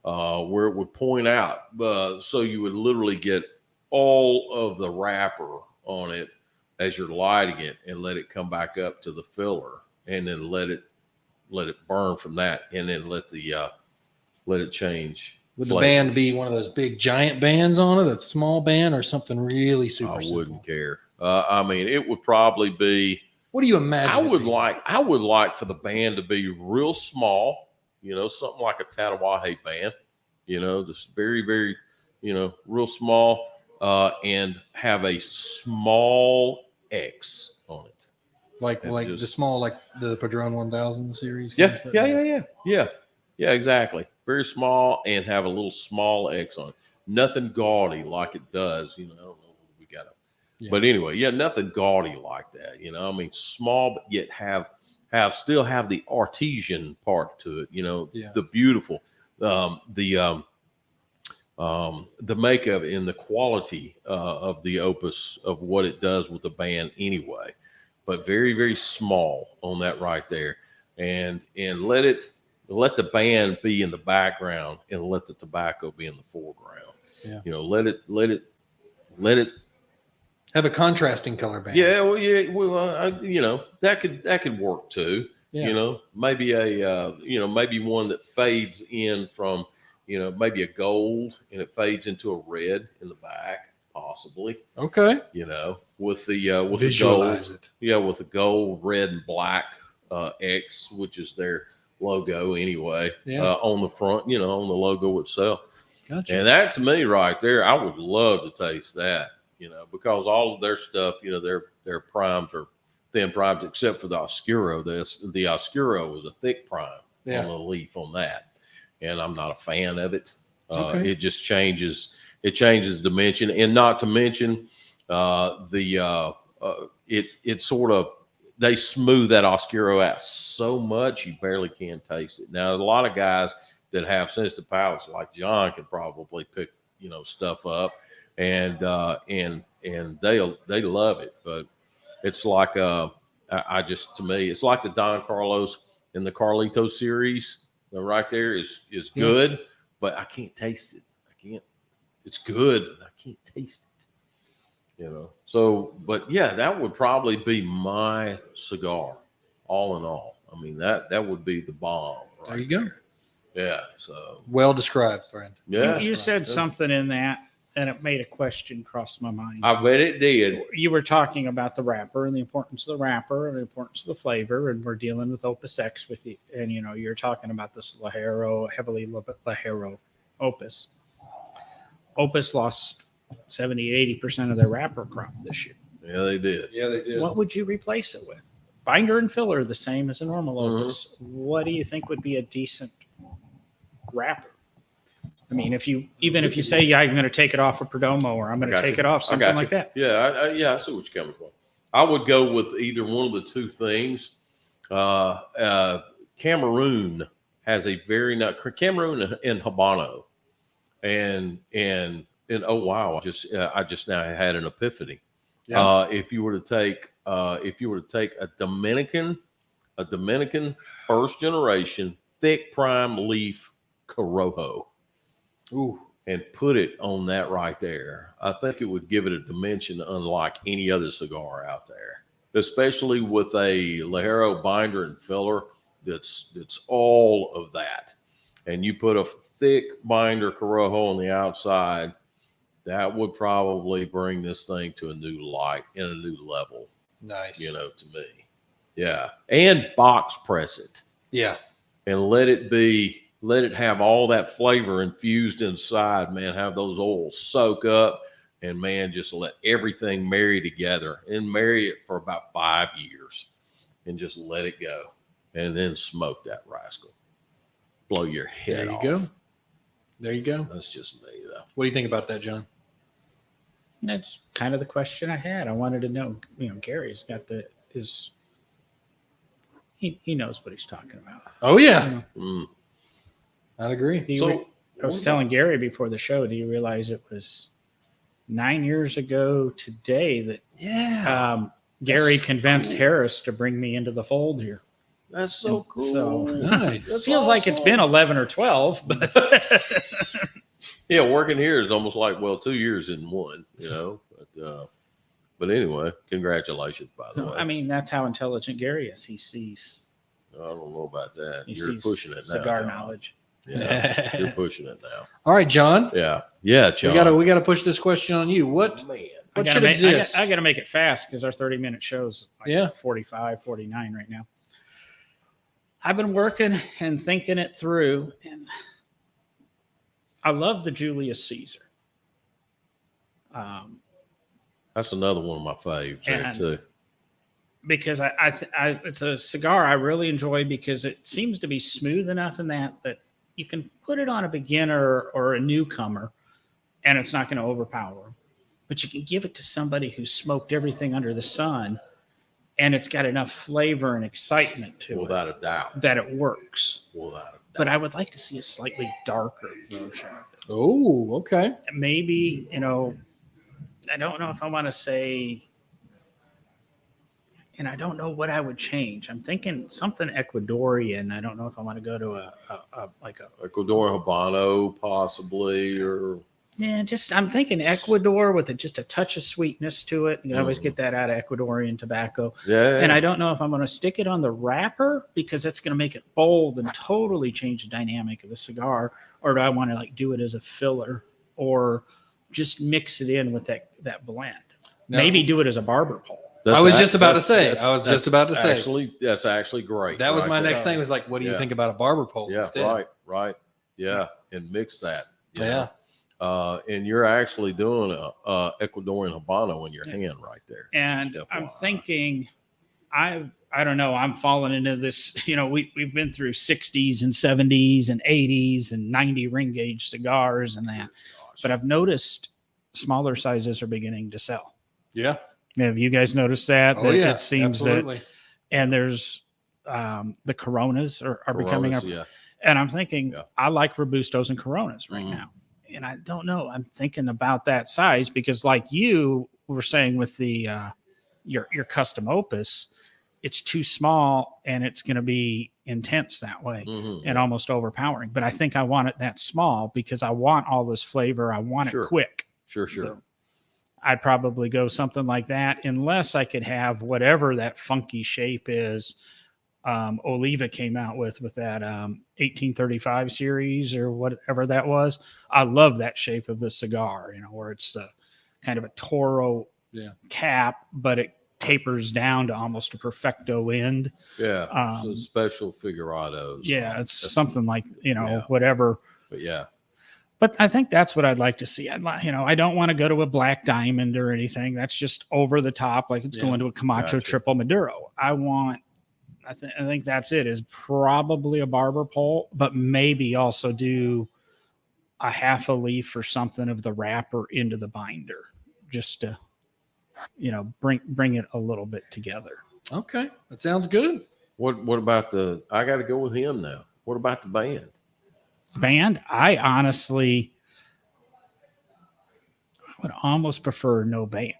where it would point out. So you would literally get all of the wrapper on it as you're lighting it, and let it come back up to the filler, and then let it burn from that, and then let it change. Would the flavors. band be one of those big giant bands on it, a small band, or something really super I simple? wouldn't care. I mean, it would probably be. What do you imagine? I would like for the band to be real small. You know, something like a Tatawahe band. You know, just very, very, real small, and have a small X on it. Like just, the small, like the Padron 1000 series. Yeah, exactly. Very small, and have a little small X on it. Nothing gaudy like it does. I don't know what we got. But anyway, nothing gaudy like that. I mean, small, but yet still have the artesian part to it. The beautiful, the makeup and the quality of the opus of what it does with the band anyway. But very, very small on that right there, and let the band be in the background, and let the tobacco be in the foreground. Yeah. Let it have a contrasting color band. Yeah, that could work too. Yeah. Maybe maybe one that fades in from, maybe a gold, and it fades into a red in the back, possibly. Okay. With the Visualize gold, it. with the gold, red, and black X, which is their logo anyway, on the front, on the logo itself. Gotcha. And that, to me right there, I would love to taste that. Because all of their stuff, their primes are thin primes, except for the Oscuro. The Oscuro was a thick prime on the leaf on that, and I'm not a fan of it. It just changes. It changes dimension, and not to mention it sort of, they smooth that Oscuro out so much you barely can taste it. Now, a lot of guys that have sensitive palates, like John, can probably pick stuff up. And they love it, but it's like to me, it's like the Don Carlos and the Carlito series. Right there is good, but I can't taste it. It's good, but I can't taste it. So, but that would probably be my cigar. All in all, I mean that would be the bomb. Right there you go. Yeah. So well described, friend. Yeah. You said something in that, and it made a question cross my mind. I bet it did. You were talking about the wrapper and the importance of the wrapper and the importance of the flavor, and we're dealing with Opus X with you. And you're talking about this heavily Ligero Opus. Opus lost 70-80% of their wrapper crop this year. Yeah, they did. What would you replace it with? Binder and filler are the same as a normal Opus. What do you think would be a decent wrapper? I mean, if you say, I'm going to take it off of Perdomo, or I'm going to take it off, something like that. Yeah, I see what you're coming from. I would go with either one of the two things. Cameroon has a very nice Cameroon and Habano, and oh wow, I just now had an epiphany. Yeah. If you were to take a Dominican first generation thick prime leaf Corojo. Ooh. And put it on that right there, I think it would give it a dimension unlike any other cigar out there, especially with a Ligero binder and filler that's all of that. And you put a thick binder Corojo on the outside, that would probably bring this thing to a new light and a new level. Nice. To me. Yeah. And box press it. Yeah. And let it have all that flavor infused inside, man. Have those oils soak up, and man, just let everything marry together, and marry it for about 5 years, and just let it go, and then smoke that rascal. Blow your head off. There you go. That's just me, though. What do you think about that, John? That's kind of the question I had. I wanted to know. Gary's got he knows what he's talking about. Oh yeah. I'd agree. I was telling Gary before the show, do you realize it was 9 years ago today that Yeah. Gary That's convinced cool. Harris to bring me into the fold here. That's so And cool. so- Nice. It That's feels like it's been awesome. 11 or 12, but Yeah, working here is almost like 2 years in one, But anyway, congratulations, by the way. I mean, that's how intelligent Gary is. He sees I don't know about that. he You're sees pushing it now. cigar John. knowledge. Yeah, you're pushing it now. All right, John. Yeah, John. We gotta push this question on you. What Man. what should exist? I got to make it fast because our 30-minute show's like 45, 49 right now. I've been working and thinking it through, and I love the Julius Caesar. That's another one of my faves there And- too. Because it's a cigar I really enjoy because it seems to be smooth enough in that you can put it on a beginner or a newcomer and it's not going to overpower them. But you can give it to somebody who's smoked everything under the sun and it's got enough flavor and excitement to Without a doubt. it that it works. Without a doubt. But I would like to see a slightly darker version of it. Oh, okay. Maybe, I don't know if I want to say, and I don't know what I would change. I'm thinking something Ecuadorian. I don't know if I want to go to a Ecuador Habano, possibly, or I'm thinking Ecuador with just a touch of sweetness to it. You always get that out of Ecuadorian tobacco. yeah. And I don't know if I'm going to stick it on the wrapper because that's going to make it bold and totally change the dynamic of the cigar, or do I want to do it as a filler or just mix it in with that blend? No. Maybe do it as a barber pole. I was just about to say. Actually, that's actually great. That was right my there. next thing. Was like, what do you Yeah. think about a barber pole Yeah, instead? right. Yeah, and mix that. Yeah. And you're actually doing a Ecuadorian Habano in your hand right there. And Just I'm FYI. thinking, I don't know. I'm falling into this. We've been through 60s and 70s and 80s and 90 ring gauge cigars and that. But I've noticed smaller sizes are beginning to sell. Yeah. Have you guys noticed that? Oh That yeah. It seems absolutely. and there's the Coronas are becoming Coronas, up. yeah. And I'm thinking, Yeah. I like Robustos and Coronas right Mhm. now. And I don't know. I'm thinking about that size because, like you were saying with the your custom opus, it's too small and it's going to be intense that way Mhm. and almost overpowering. But I think I want it that small because I want all this flavor. I want Sure. it quick. Sure. So I'd probably go something like that, unless I could have whatever that funky shape is. Oliva came out with that 1835 series or whatever that was. I love that shape of the cigar, where it's kind of a Toro cap, but it tapers down to almost a perfecto end. Yeah. So special figurados. Yeah, it's That's- something like, Yeah. whatever. But yeah. But I think that's what I'd like to see. I don't want to go to a black diamond or anything. That's just over the top, like it's Yeah. going to a Camacho Gotcha. triple Maduro. I think that's it. Is probably a barber pole, but maybe also do a half a leaf or something of the wrapper into the binder, just to bring it a little bit together. Okay, that sounds good. What about I got to go with him now. What about the band? Band, I honestly would almost prefer no band.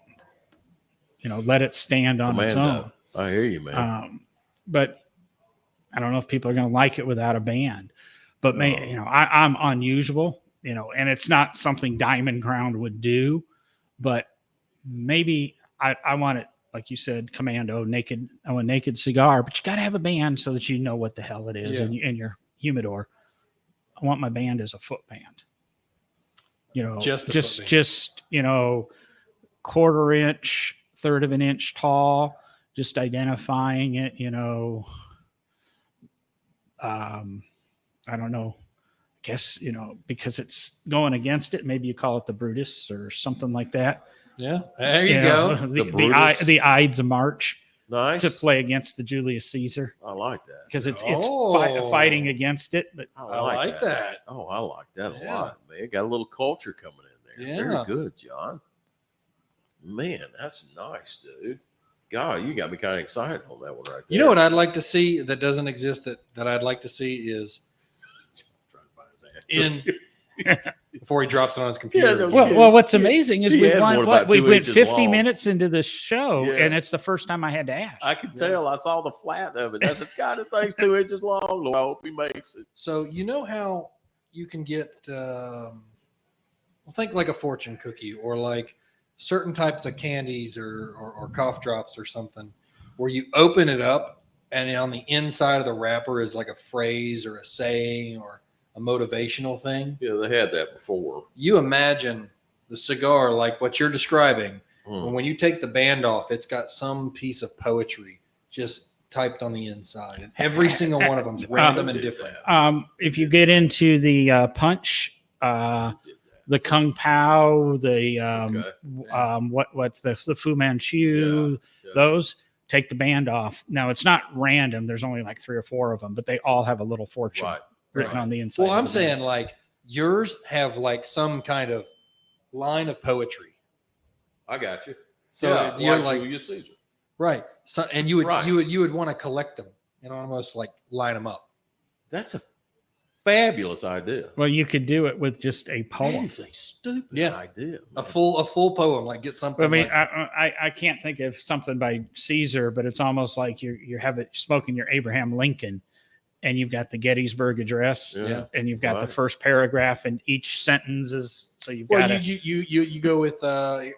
Let it stand on its Commando. own. I hear you, man. But I don't know if people are going to like it without a band. But I'm unusual, and it's not something Diamond Ground would do. But maybe I want it, like you said, Commando, naked. I want a naked cigar, but you got to have a band so that you know what the hell it is in your humidor. I want my band as a foot band. Just a foot band. Just quarter inch, third of an inch tall, just identifying it, I don't know. I guess, because it's going against it, maybe you call it the Brutus or something like that. Yeah, there you go. The Ides of March Nice. to play against the Julius Caesar I like that. because it's Oh. fighting against it. But I like that. Oh, I like that a Yeah. lot, man. Got a little culture coming in there. Yeah. Very good, John. Man, that's nice, dude. God, you got me kind of excited on that one right there. You know what I'd like to see that doesn't exist that I'd like to see is in before he drops it on his computer. Yeah, no again. kidding. Well, what's amazing is He we've had one went, about we've 2 went inches 50 long. minutes into this show, Yeah. and it's the first time I had to ask. I could tell. I saw the flat of it. I said, God, this thing's 2 inches long. Lord, I hope he makes it. So you know how you can get, well, think like a fortune cookie or like certain types of candies or cough drops or something, where you open it up and then on the inside of the wrapper is like a phrase or a saying or a motivational thing. Yeah, they had that before. You imagine the cigar like what you're describing. Hmm. When you take the band off, it's got some piece of poetry just typed on the inside. And every single one of them is random and different. If you get into the punch, the Kung Pao, the Okay. what's the Fu Manchu, Yeah. those take the band off. Now it's not random. There's only like 3 or 4 of them, but they all have a little fortune Right. written Right. on the inside. Well, of I'm the saying band. like yours have like some kind of line of poetry. I got you. So yeah, you're like like Julius Caesar. right. So and you would Right. you would want to collect them and almost like line them up. That's a fabulous idea. Well, you could do it with just a That poem. is a stupid Yeah. idea. A man. full poem, like get something. I mean, like, I can't think of something by Caesar, but it's almost like you're having smoking your Abraham Lincoln, and you've got the Gettysburg Address, Yeah. and you've got the Right. first paragraph, and each sentence is so you've well, got you go with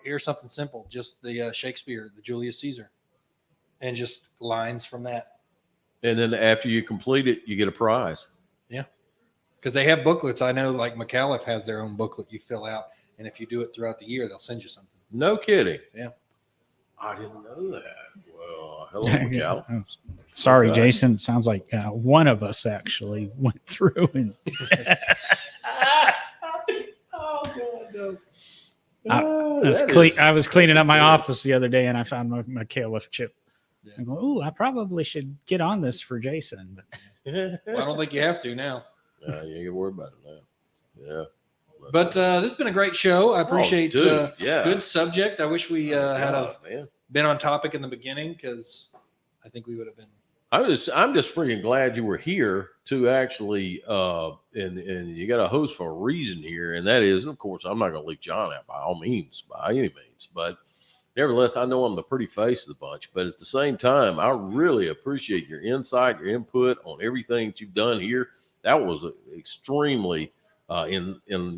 here's something simple, just the Shakespeare, the Julius Caesar, and just lines from that. And then after you complete it, you get a prize. Because they have booklets. I know, like McAuliffe has their own booklet you fill out, and if you do it throughout the year, they'll send you something. No kidding. Yeah. I didn't know that. Well, hello, Cal. Sorry, Okay. Jason. Sounds like one of us actually went through and I was cleaning up my office the other day and I found my Caliph chip. Yeah. I go, ooh, I probably should get on this for Jason. But Well, I don't think you have to now. You ain't gonna worry about it now. Yeah. But this has been a great show. I appreciate yeah. good subject. I wish we had man. been on topic in the beginning because I think we would have been. I'm just freaking glad you were here to actually and you got a host for a reason here, and that is, and of course, I'm not gonna leave John out by all means, by any means, but nevertheless, I know I'm the pretty face of the bunch, but at the same time, I really appreciate your insight, your input on everything that you've done here. That was extremely enlightening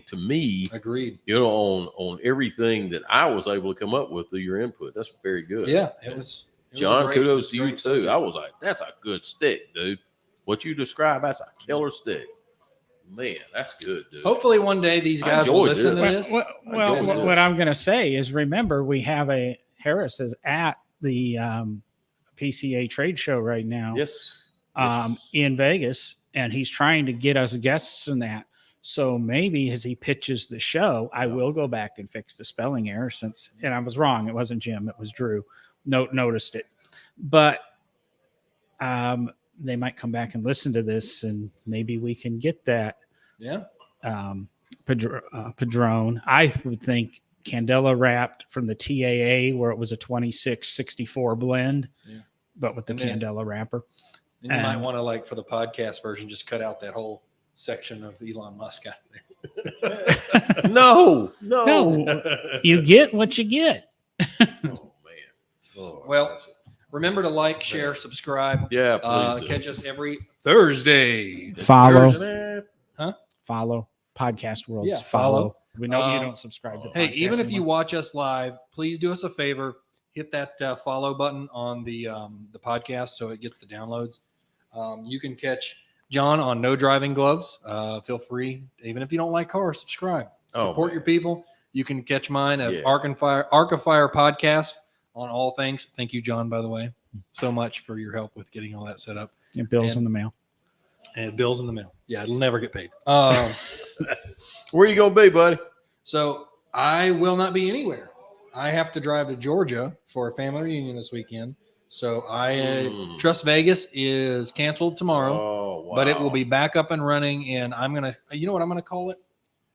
to me. Agreed. You know, on everything that I was able to come up with through your input. That's very good. Yeah, it was. John, kudos to you great too. subject. I was like, that's a good stick, dude. What you described, that's a killer stick. Man, that's good, dude. Hopefully, one day these I guys will enjoyed listen to this. this. enjoyed this. what I'm going to say is, remember, we have Harris is at the PCA trade show right now. Yes. In Vegas, and he's trying to get us guests in that. So maybe as he pitches the show, I will go back and fix the spelling error and I was wrong. It wasn't Jim, it was Drew. Noticed it, but they might come back and listen to this, and maybe we can get that. Yeah. Padron. I would think Candela wrapped from the TAA where it was a 2664 blend, but with the And then- Candela wrapper. And you might want to, like, for the podcast version, just cut out that whole section of Elon Musk out there. No. You get what you get. Oh man. Oh, Well, remember to like, share, subscribe. yeah, please do. Catch us every Thursday. Follow. Thursday. Follow Podcast World. Yeah, follow. We know you Um, don't subscribe to. Hey, podcasts even if you anymore. watch us live, please do us a favor. Hit that follow button on the podcast so it gets the downloads. You can catch John on No Driving Gloves. Feel free, even if you don't like cars, subscribe. Oh, Support man. your people. You can catch mine at Yeah. Arc of Fire podcast on all things. Thank you, John, by the way, so much for your help with getting all that set up. And bills and- in the mail. And bills in the mail. Yeah, it'll never get paid. Where you gonna be, buddy? So I will not be anywhere. I have to drive to Georgia for a family reunion this weekend. So Trust Vegas is canceled tomorrow, Oh, wow. but it will be back up and running. And I'm going to, you know what I'm going to call it?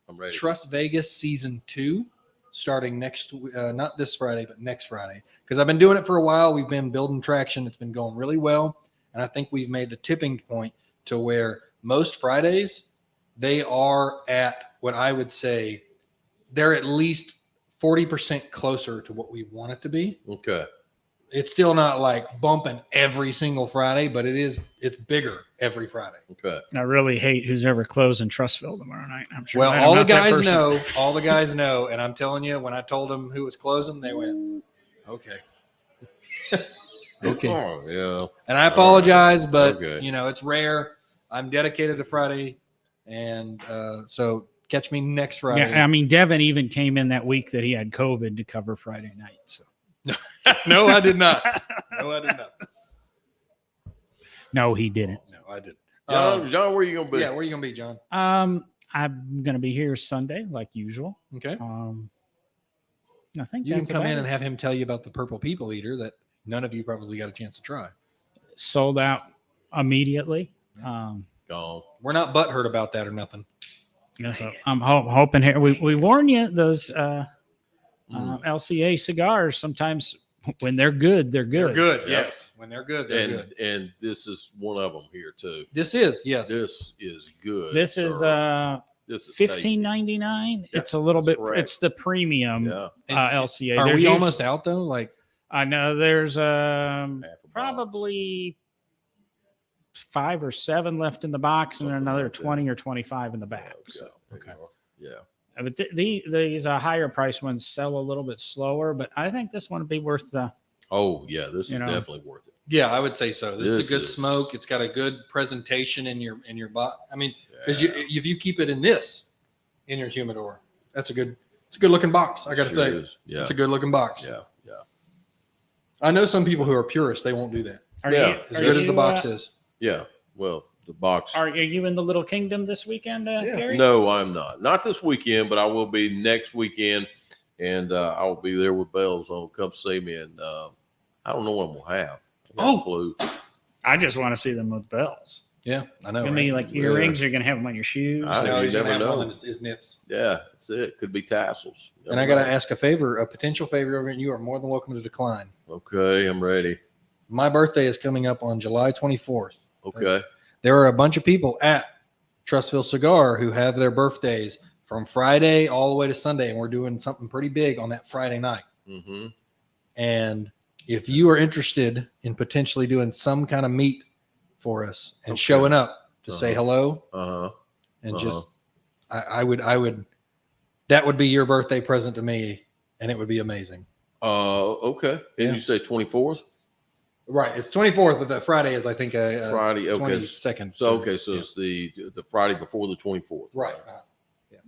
I'm ready. Trust Vegas season 2, starting not this Friday, but next Friday. Because I've been doing it for a while. We've been building traction. It's been going really well. And I think we've made the tipping point to where most Fridays they are at what I would say they're at least 40% closer to what we want it to be. Okay. It's still not like bumping every single Friday, but it's bigger every Friday. Okay. I really hate who's ever closing Trustville tomorrow night. I'm sure. Well, I'm all the not that guys person. know, and I'm telling you, when I told them who was closing, they went, okay. Okay. Oh, yeah. And I apologize, but Okay. it's rare. I'm dedicated to Friday. And so catch me next Friday. Yeah, I mean, Devin even came in that week that he had COVID to cover Friday night. So No, I did not. No, I did not. no, he didn't. No, I didn't. John, where are you going to be? Yeah, where are you going to be, John? I'm going to be here Sunday like usual. Okay. I think You can that's come about in it. and have him tell you about the Purple People Eater that none of you probably got a chance to try. Sold out immediately. Gone. We're not butthurt about that or nothing. Yeah, so I'm hoping here. We warn you, those LCA cigars, sometimes when they're good, they're good. They're good, Yep. yes. When they're good, they're good. And this is one of them here too. This is, yes. This is good. This is This is tasty. $15.99. Yeah, it's a little that's bit. correct. It's the premium Yeah. LCA. Are There's we usually- almost out though? Like, I know there's Half a box. probably 5 or 7 left in the box, and then Something another like that. 20 or 25 in the back. Okay. So, Okay. Yeah. but these higher price ones sell a little bit slower. But I think this one would be worth the. Oh yeah, this is You know. definitely worth it. yeah, I would say so. This is This a good is- smoke. It's got a good presentation in your box. I mean, because Yeah. if you keep it in your humidor, it's a good looking box. I got to Sure say, is. Yeah. it's a good looking box. Yeah. I know some people who are purists, they won't do that. Yeah. As good as the box is. Yeah. Well, the box. Are you in the Little Kingdom this weekend, Gary? No, I'm not. Not this weekend, but I will be next weekend, and I will be there with Bells on. Come see me, and I don't know what I'm gonna have. I got Oh. a clue. I just want to see them with bells. Yeah, I know. I mean, right? like earrings. You're gonna have them on your shoes. I- No, you he's gonna never have one know. on his nips. Yeah, that's it. Could be tassels. You And I never got to know. ask a potential favor over, and you are more than welcome to decline. Okay, I'm ready. My birthday is coming up on July 24th. Okay. There are a bunch of people at Trustville Cigar who have their birthdays from Friday all the way to Sunday, and we're doing something pretty big on that Friday night. Mm-hmm. And if you are interested in potentially doing some kind of meet for us and Okay. showing up to say hello Uh huh. and Uh-huh. just, I would, that would be your birthday present to me, and it would be amazing. Okay. And Yeah. you say 24th Right. It's 24th, but that Friday is, I think, Friday. Okay. 22nd. So okay, so it's the Friday before the 24th. Right.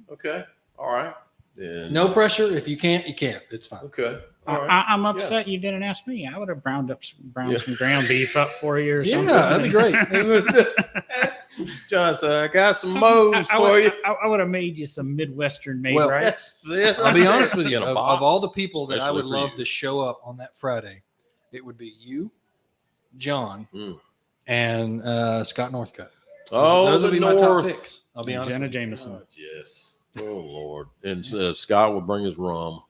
Okay. All right. Then No pressure. If you can't, you can't. It's fine. Okay. All right. I'm upset you didn't ask me. I would have browned Yeah. some ground beef up for you or Yeah, something. that'd be great. John said, "I got some mows for you." I would have made you some Midwestern made Well, rights. That's it. I'll be honest with you. In a Of box. all the people that I Especially would for love you. to show up on that Friday, it would be you, John, Mm. and Scott Northcutt. Oh, those the would be my top North. picks. I'll be honest. Jenna with you. Jameson. God, yes. Oh Lord. And Scott would bring his rum,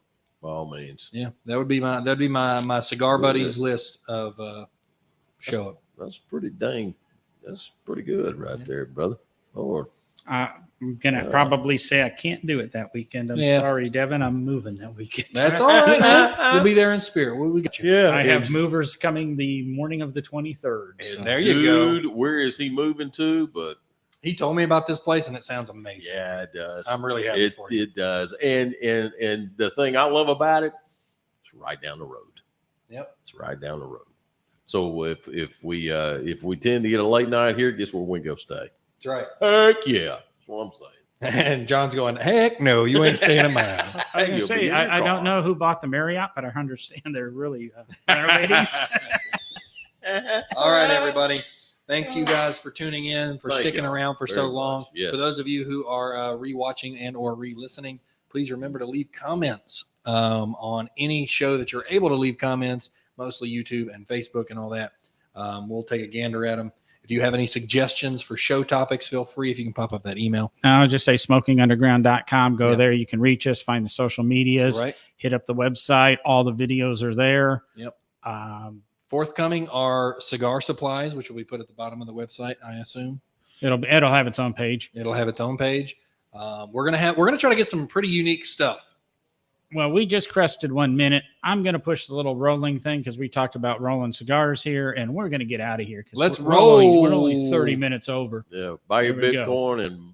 by all means. Yeah, that'd be my cigar Good. buddies list of show up. That's pretty dang. That's pretty good right there, brother. Lord. I'm gonna probably say I can't do it that weekend. I'm Yeah. sorry, Devin. I'm moving that weekend. That's all right, man. You'll be there in spirit. We got you. Yeah. I have movers coming the morning of the 23rd. So. There you go. Dude, where is he moving to? But He told me about this place, and it sounds amazing. yeah, it does. I'm really happy for you. It does. And the thing I love about it, it's right down the road. Yep. It's right down the road. So if we tend to get a late night here, guess where we go stay? That's right. Heck yeah. That's what I'm saying. And John's going, heck no, you ain't staying in mine. I was Hey, gonna you'll be say in your I car. don't know who bought the Marriott, but I understand they're really renovating. All right, everybody. Thank you guys for tuning in, for Thank sticking y'all around for very so much. long. Yes. For those of you who are rewatching and or re-listening, please remember to leave comments on any show that you're able to leave comments, mostly YouTube and Facebook and all that. We'll take a gander at them. If you have any suggestions for show topics, feel free if you can pop up that email. I'll just say smokingunderground.com. Go Yep. there. You can reach us, find the social medias, Right. hit up the website. All the videos are there. Yep. Um, Forthcoming are cigar supplies, which will be put at the bottom of the website, I assume. It'll have its own page. It'll have its own page. We're gonna try to get some pretty unique stuff. Well, we just crested 1 minute. I'm going to push the little rolling thing because we talked about rolling cigars here, and we're going to get out of here. Let's we're only roll. 30 minutes over. Yeah, buy your There we go. Bitcoin and